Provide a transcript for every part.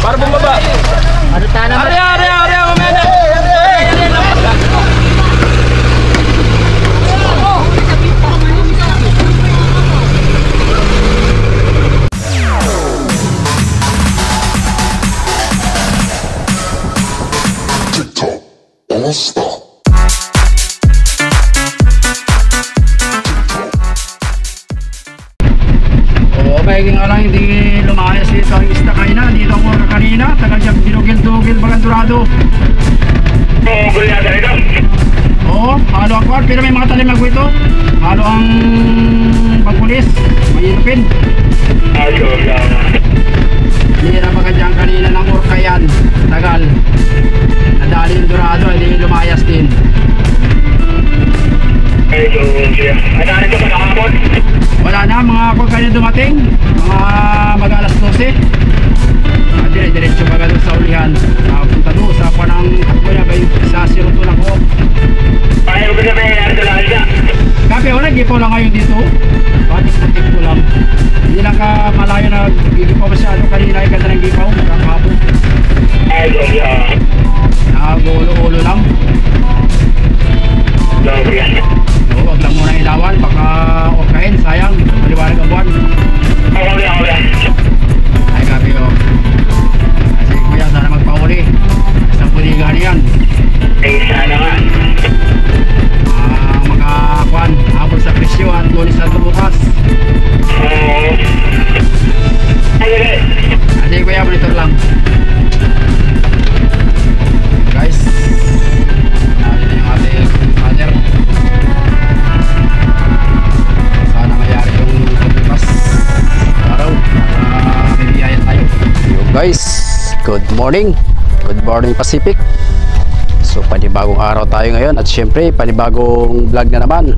Para bumaba. Ano tayo naman? Are, umena. TikTok, don't stop. Oo, maiging alang hindi lumayas dito ang isda kaina. Dito ako kanina, tagal dyan dinugil-dugil bagandurado. Gugol yata ito. Oo, halo ang kwan, pero may mga talimag ito. Halo ang pagpulis, mayilupin. Ayun lang. Hindi na baka dyan kanina ng orkayan, tagal. Nadali yung durado, hindi lumayas din. Ayun siya. Ano ito pa nakapon? Wala na, mga kwan kanina dumating, mga mag-alas 12. Dire-diretso baga doon sa ulihan. Punta doon sa panang takbo niya, sa Siruto lang ko. Ayaw ko na may ardalahan ka. Kape, wala, gipaw lang ngayon dito. Patik-patik ko lang. Hindi lang ka malayo na gigipaw masyado kanina ay ganda ng gipaw, kakahapon. Ayun lang. Nakagulo-ulo lang. Love yan. Oo, wag lang muna ilawan, baka orkahin, sayang. Maliwanag ang buwan. Ako yan. Ay, kape, oh. Kasi kuya, sana magpahuli. Isang puligan yan. Eh, sana nga. Makakuan, habol sa presyo at Lunes na bukas. Oo. Ayun. Kasi kuya, monitor lang. Guys, natin yung ating mother. Sana mayari yung pagbukas araw para may biyayan tayo. Yo guys, good morning Pacific. So panibagong araw tayo ngayon at syempre panibagong vlog na naman.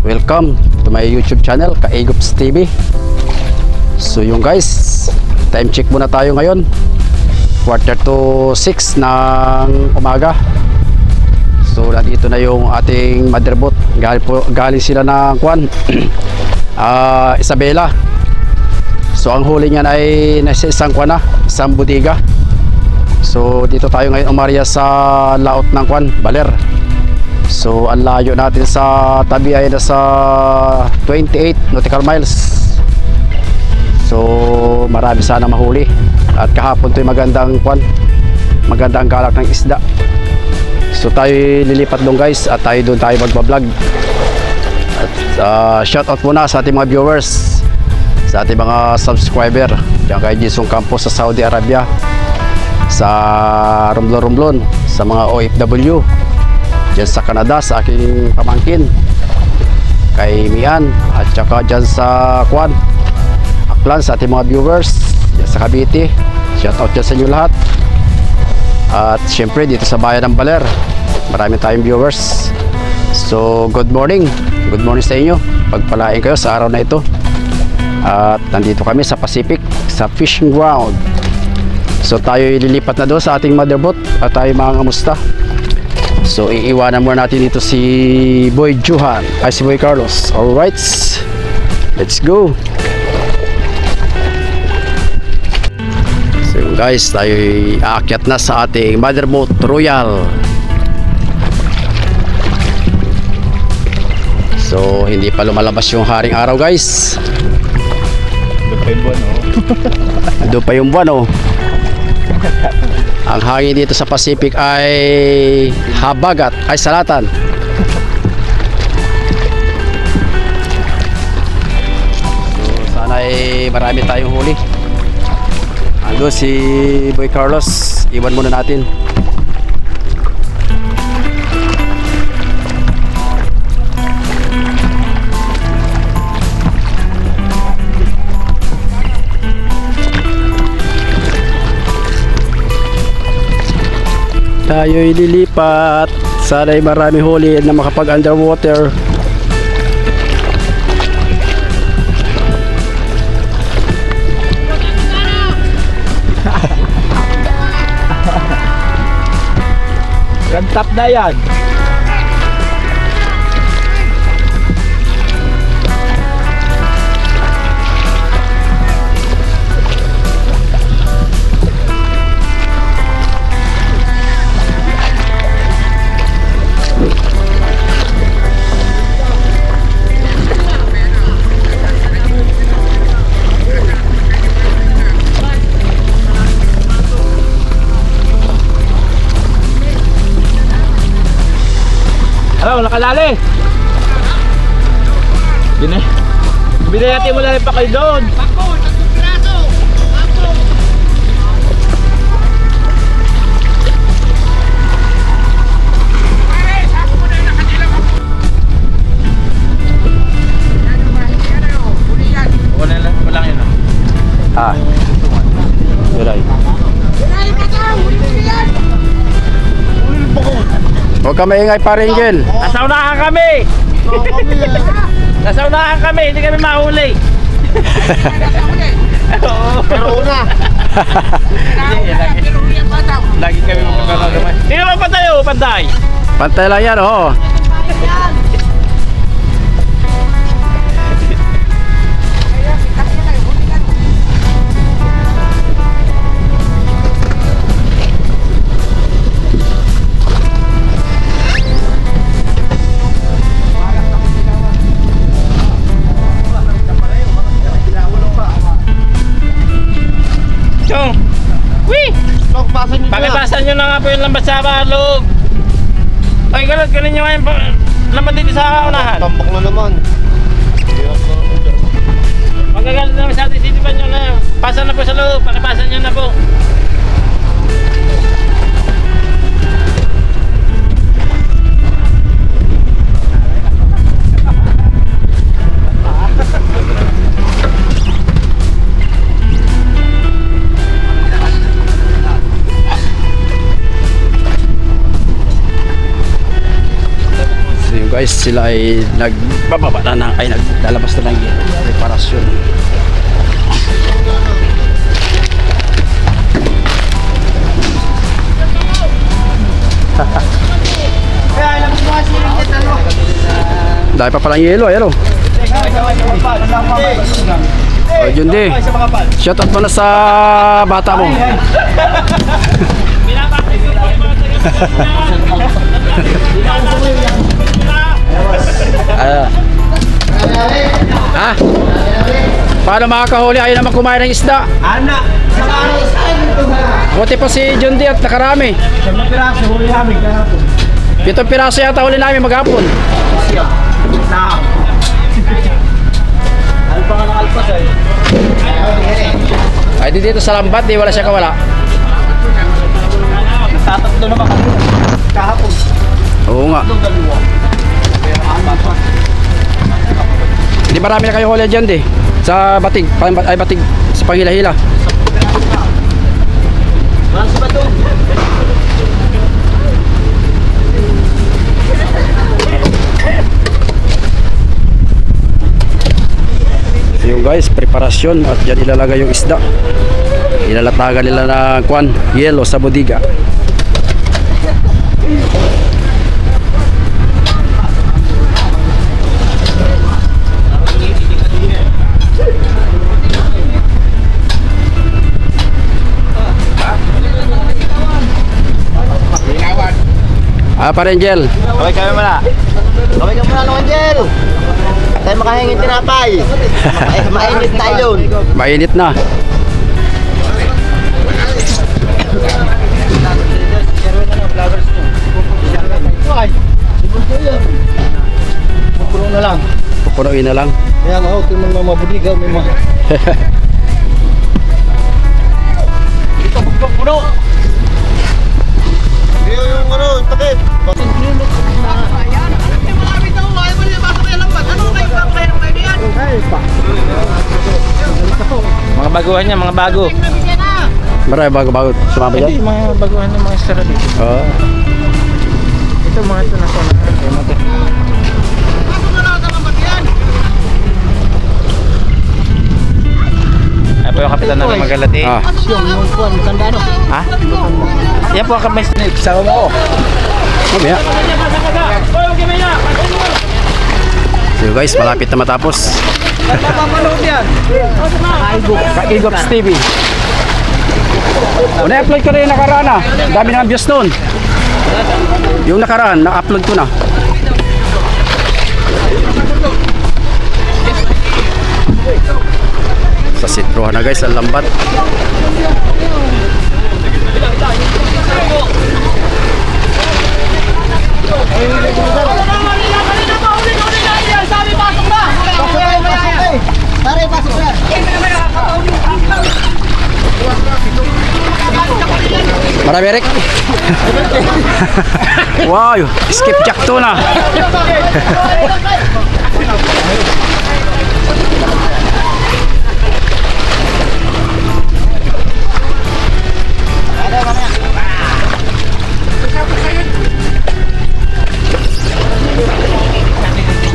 Welcome to my YouTube channel, Kaigups TV. So yung guys, time check muna tayo ngayon, 5:45 ng umaga. So nandito na yung ating motherboat. Galing sila ng Kwan Isabela. So ang huli niyan ay nasa isang Kwan na, isang bodega. So dito tayo ngayon umarya sa laot ng Kwan, Baler. So ang layo natin sa tabi ay nasa 28 nautical miles. So marami sana mahuli. At kahapon ito yung magandang Kwan, magandang galak ng isda. So tayo lilipat doon guys at doon tayo magbablog. At shout out muna sa ating mga viewers, sa ating mga subscriber diyan kay Jisung Campos sa Saudi Arabia, sa Romblon, sa mga OFW dyan sa Canada, sa aking pamangkin kay Mian, at saka dyan sa Kwan Aklan, sa ating mga viewers dyan sa Cavite. Shout out dyan sa inyo lahat. At syempre dito sa bayan ng Baler, marami tayong viewers. So good morning sa inyo, pagpalain kayo sa araw na ito. At nandito kami sa Pacific, sa fishing ground. So tayo ililipat na doon sa ating motherboat at tayo mga kamusta. So iiwanan muna natin dito si Boy Johan, ay si Boy Carlos. Alright, let's go. So guys, tayo aakyat na sa ating motherboat Royal. So hindi pa lumalabas yung haring araw guys. Doon pa yung buwan, oh. Doon pa yung buwan, oh. Ang hangin dito sa Pacific ay habagat, ay salatan. So sana ay marami tayong huli. Ando si Boy Carlos, iwan muna natin. Tayo'y lilipat. Sana'y marami huli na makapag underwater. Rantap na yan. kalali. Yun eh. Binayati mo na rin pa kayo doon. Wala yun ah. Yuray. Huwag ka maingay pa rin, Gel. Nasa unahan kami! Nasa unahan kami, hindi kami mahuli. Pero una. Lagi kami magkakagamay. Hindi naman pantay o pantay? Pantay lang yan, oo. Chong! Wee! Pakipasan nyo na nga po yung lambat sa loob. Ay, ganun nyo nga yung lambat dito sa unahan. Tambok na naman. Magagalit naman sa atin, sitipan nyo na yun. Pasan na po sa loob, pakipasan nyo na po. Guys, sila ay nagbababa na ay naglalabas na ng reparasyon. Dahil pa palang yelo, ayun o. Oh, Jundi, shout out mo na sa bata mo. Ha? Paano makakahuli? Ayaw naman kumain ng isda. Anak! Buti pa si Jundi at nakarami. 7 piraso, huli namin kahapon. 7 piraso yata huli namin maghapon. Nah. Alpa ka ng alpas ay. Ay di dito sa lambat, di wala siya kawala. Tatatlo naman kami kahapon. Oo nga. Di marami na kayo huli dyan di. Sa batig, ay batig sa panghila-hila. Marami ba ito? So yung guys, preparasyon at dyan ilalagay yung isda. Ilalatagan nila ng kwan, yelo sa bodega. Pa rin, Jel. Kaway kami muna. Kaway kami muna naman, Jel. Tayo makahingin tinapay. Mainit tayo yun. Mainit na. Pupuno na lang. Pupunuin na lang. Ayan, oh, ito yung mga mabudiga. May mga... Ito, pupuno. Yung ano, takip. Mga baguhan niya, mga bago. Marami bago-bago sumama Hindi, dyan. mga baguhan ng mga sara dito. Oo. Ito mga ito na ito. Ay po yung kapitan na Magalati. Ah. Ha? Yan po ang kamay sa mo. Mamaya. So guys, malapit na matapos. Napapanood yan. Kaigops TV. Na-upload ko na yung nakaraan ah. Dami na views noon. Yung nakaraan, na-upload ko na. Sa sitruhan na guys, ang lambat. Marami Rick. Wow, skip jack to na.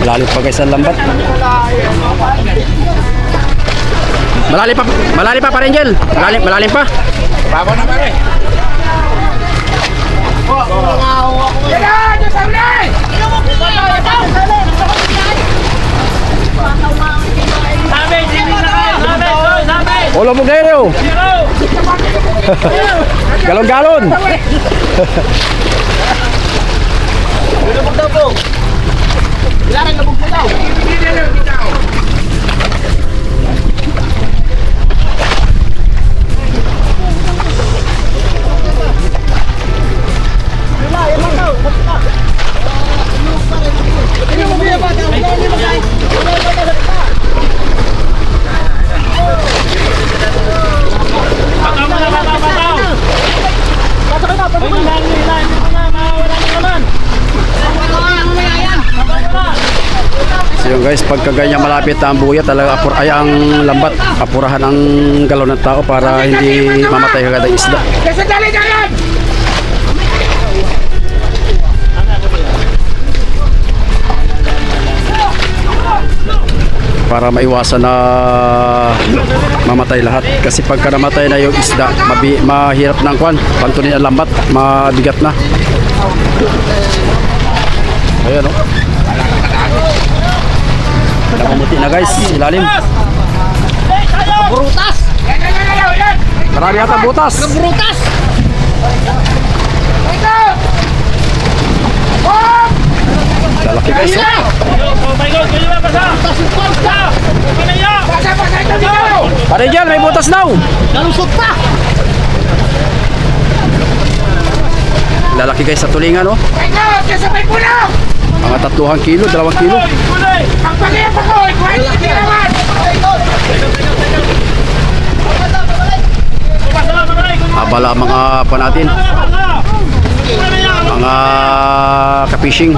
Malalim pa guys ang lambat. Malalim pa Angel. Malalim pa. Babaw na pare. Ulo mo gayo. Galon-galon. Ilaran na bugpo daw. So yun guys, pagka ganyan malapit ang buya talaga ang lambat, apurahan ang galon ng tao para hindi mamatay kagad ang isda. Para maiwasan na mamatay lahat, kasi pagka namatay na yung isda mahirap ng kwan, pantunin ang lambat, mabigat na. Ayan o, namumuti na guys, ilalim. Brutas. Marami yata butas. Brutas. Lalaki guys o. Pare dyan, may butas daw. Nalusot pa. Lalaki guys sa tulingan o. Mga 3 kilo, 2 kilo. Abala mga pa natin, mga ka-fishing.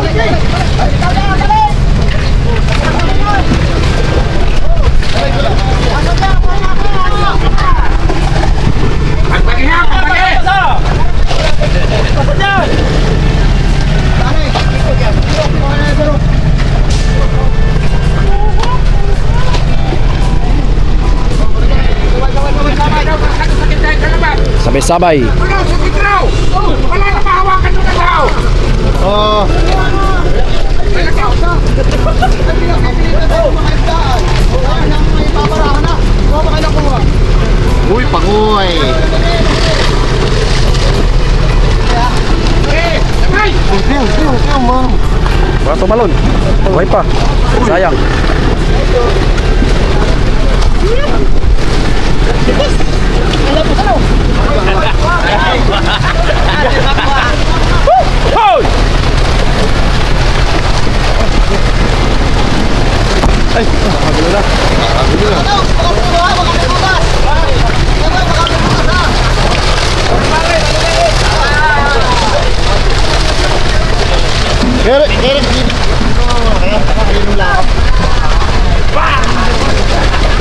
Sabay-sabay. Wala na mahawakan nyo na daw. Oh. Uy, pangoy. Wala tumalon. Buhay pa. Sayang. Ay, magulo na.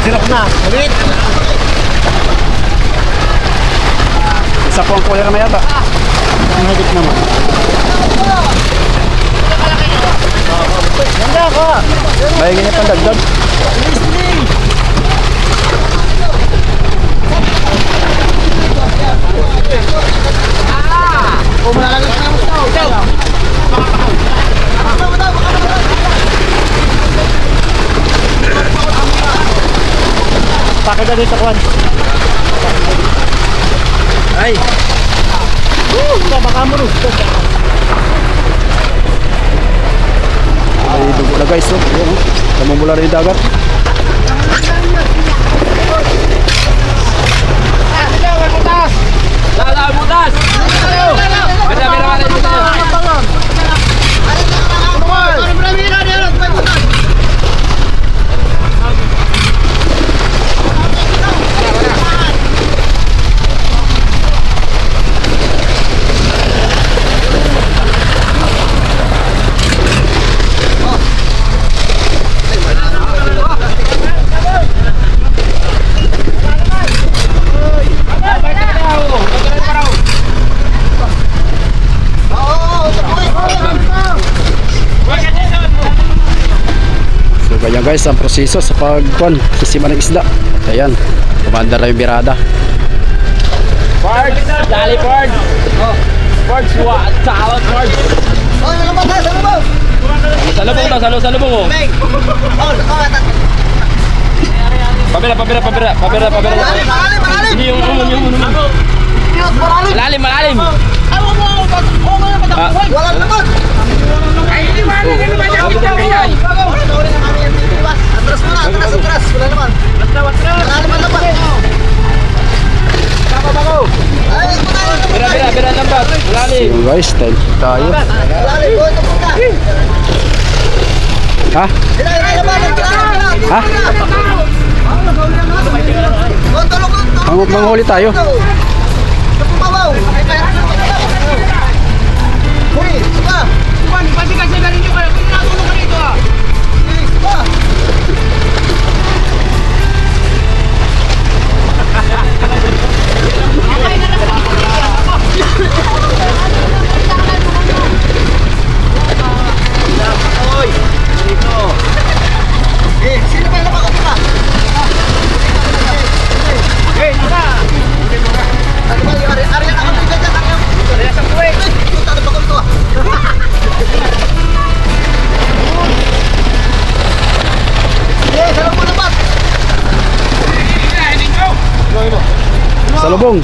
Sirap na. Ulit. Isa po ang kuya naman yata. Ang hagit naman. Ganda ko. May ganyan pang dagdag. Pakit na dito, Kwan. Ay. Baka mo rin. May dugo na guys, oh. Ayan, oh. Namumula rin yung dagat. Butas! guys ang proseso sa pagkuan sisima ng isda. Ayan, kumanda na yung birada. Ford! Dali Ford! Ford, suwa at salad Ford! Oh, ano ba tayo? Ano ba? Salubong daw, salubong oh! Pabira. Malalim. Hindi yung Malalim. Wala naman. Atras. Wala naman. Malalim ang lapat. Bira lambat. Malalim. So guys, time tayo. Malalim. Oh, ito punta. Ha? Ha? Manghuli tayo. Salubong.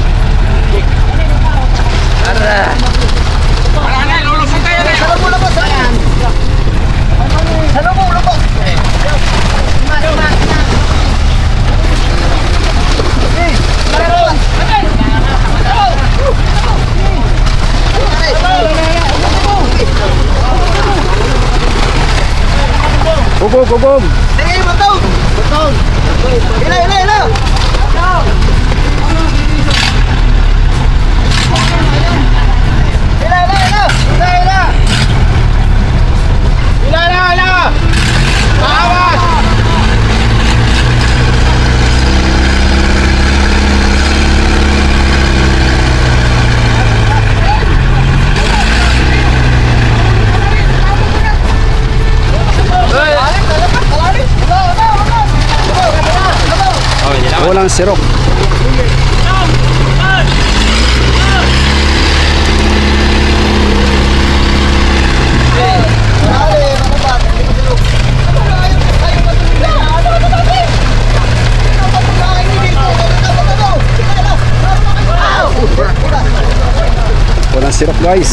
Gugum. Hey, betul. Hila. Walang sirok. Walang sirok guys.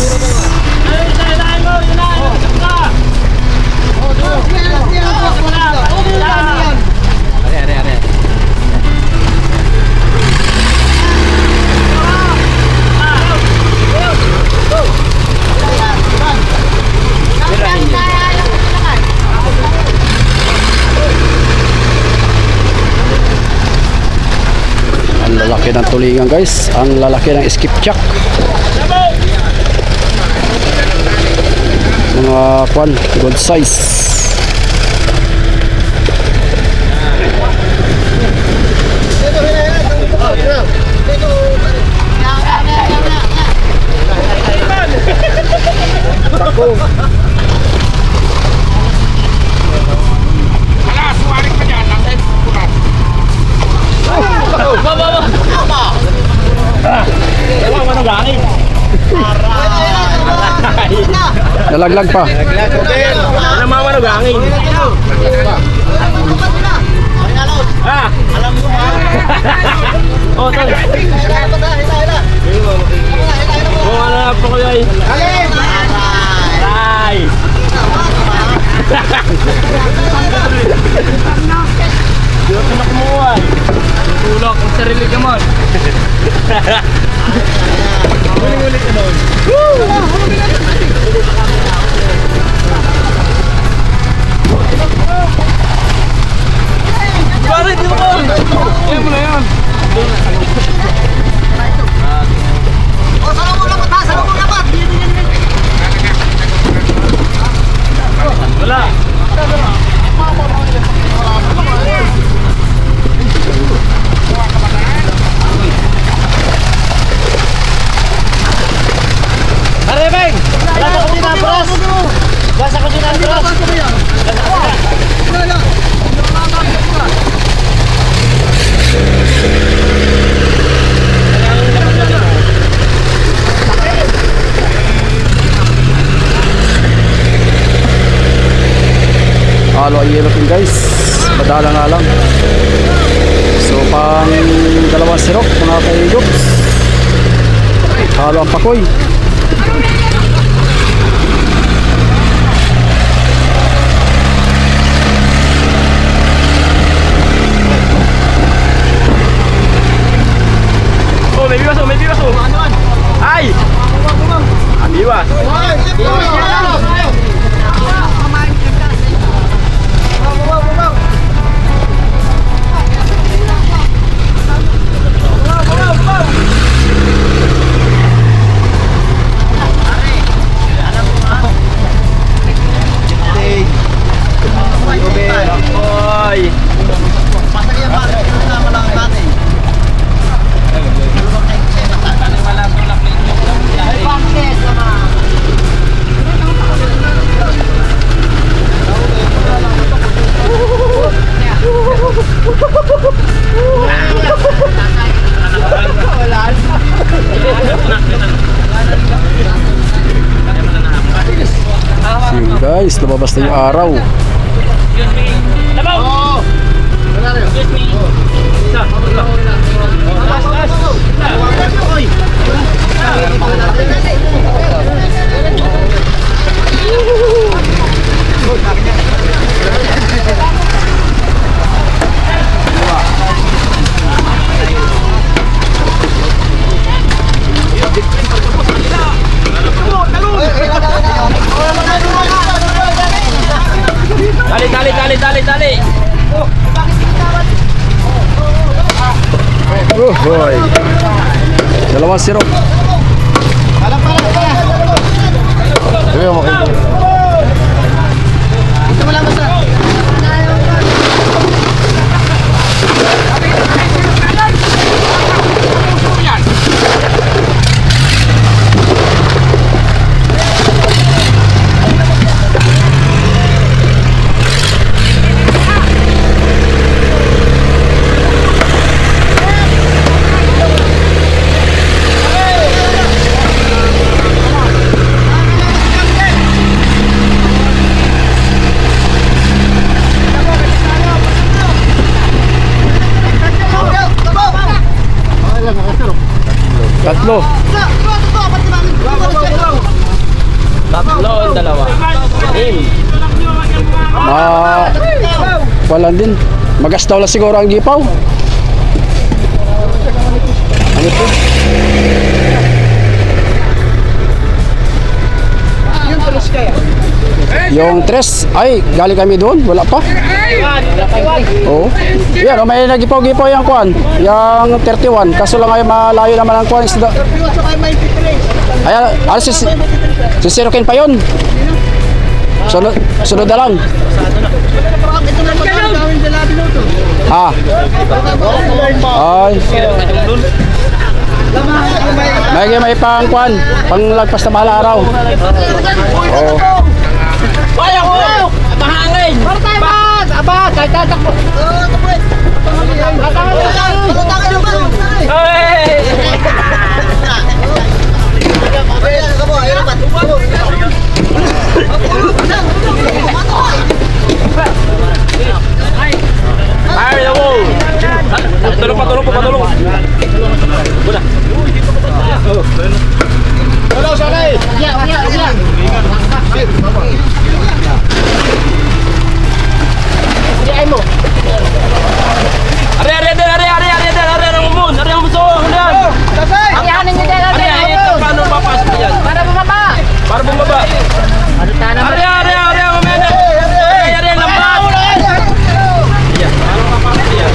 Ang lalaki ng tulingan guys, ang lalaki ng skipjack. Mga kwan, good size. Nalaglag pa. Namamanog hangin. Ah, alam mo ba? Oh, tol. Oh, ano na po kayo ay? Ay. Dito na kumuha. Tulok ang sarili ka mo. Ulit ka doon. Pare, di mo ko! Ayan mo na yan! Oh, salubong lapat! Wala! Pare, Beng! Basa ko din ang bros! Basa ko din ang bros! mga kaigops. Halo ang pakoy. Oh, may biwas, oh, may biwas, oh. Ay! Ah, biwas. Oy! Yun guys, lumabas na yung araw. Excuse me. Labaw! Excuse me. Dali. Hoy. 2-0. Ayo makin. Tatlo. Tatlo ang dalawa. Wala din. Magastaw lang siguro ang gipaw. Ano to? Yung tres, ay, galing kami doon, wala pa. Oo. Yan, may nagipaw-gipaw yung kuan, yung 31. Kaso lang ay malayo naman ang kuan. Ay, sisirukin pa yun. Sunod na lang. Ha? Ay. May pang kuan, panglagpas na mahal araw. Oo. Kaya ko! Mahangin! Abas! Abas! Kahit tatakbo! Hey! Ay, ako! Patulong! Buna! Tulong sa akin! Diyan mo. Ari ang umun. Ari ang muso. Ang yanin niyo din. Ari paano papasok diyan? Para bumaba. Ari ang umene. Ari ang lambat. Iya, paano papasok diyan?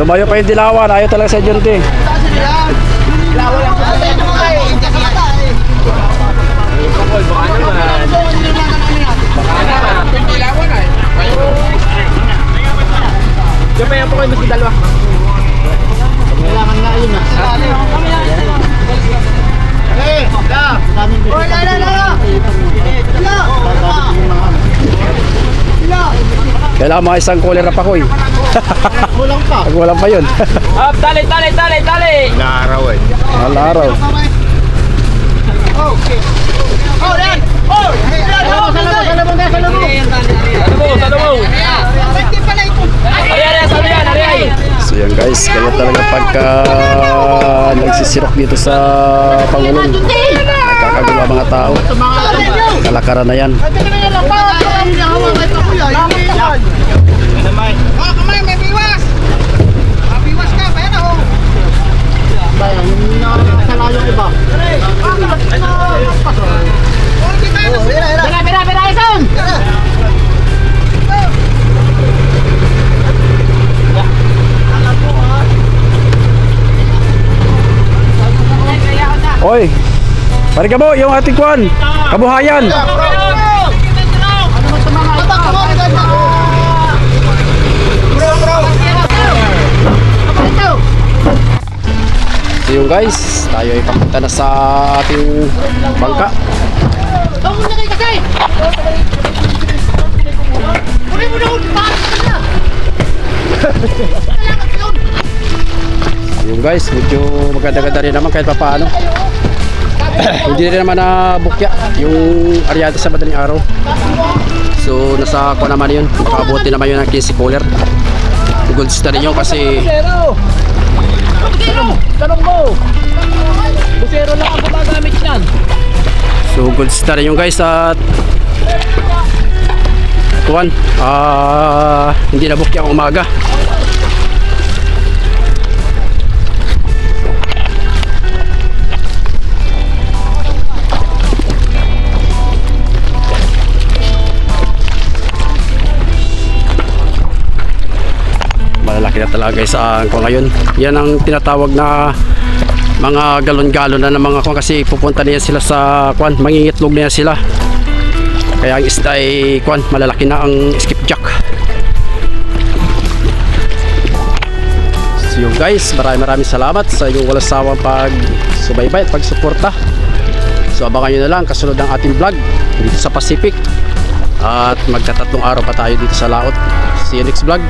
Lumayo pa yung dilawan. Ayaw talaga sa Junti. Diyan pa yan po kayo mas dalawa. Kailangan nga yun ah. Kailangan mga isang cooler na pakoy. Kulang pa. Walang pa yun. Up, tali. Naraw eh. Malaraw. Oh, yan! Oh! Salabong! Ano mo? Ari. So yan guys, kaya talaga pagka nagsisirok dito sa Pangulong, nagkakagulo ang mga tao. Kalakaran na yan. Oy, pare ka mo, yung ating kwan, kabuhayan. So yun guys, tayo ay papunta na sa ating bangka. Yun guys, medyo maganda-ganda rin naman kahit papaano. Hindi rin naman nabukya yung aryata sa madaling araw. So nasa ako naman yun, makabuti naman yun ng 15 cooler. Gold star rin yun kasi Tanong mo. Busero lang ang gumagamit yan. so gold star rin yun guys at kuwan, hindi nabukya ang umaga. Malalaki na talaga guys ang kuwan ngayon. Yan ang tinatawag na mga galon-galon na ng mga kuwan kasi pupunta na yan sila sa kuwan, mangingitlog na yan sila. Kaya ang isda ay kuwan, malalaki na ang skipjack. So yun guys, maraming salamat sa inyong walang sawang pagsubaybay at pagsuporta. So abangan nyo na lang kasunod ng ating vlog dito sa Pacific. At magkatatlong araw pa tayo dito sa laot. See you next vlog.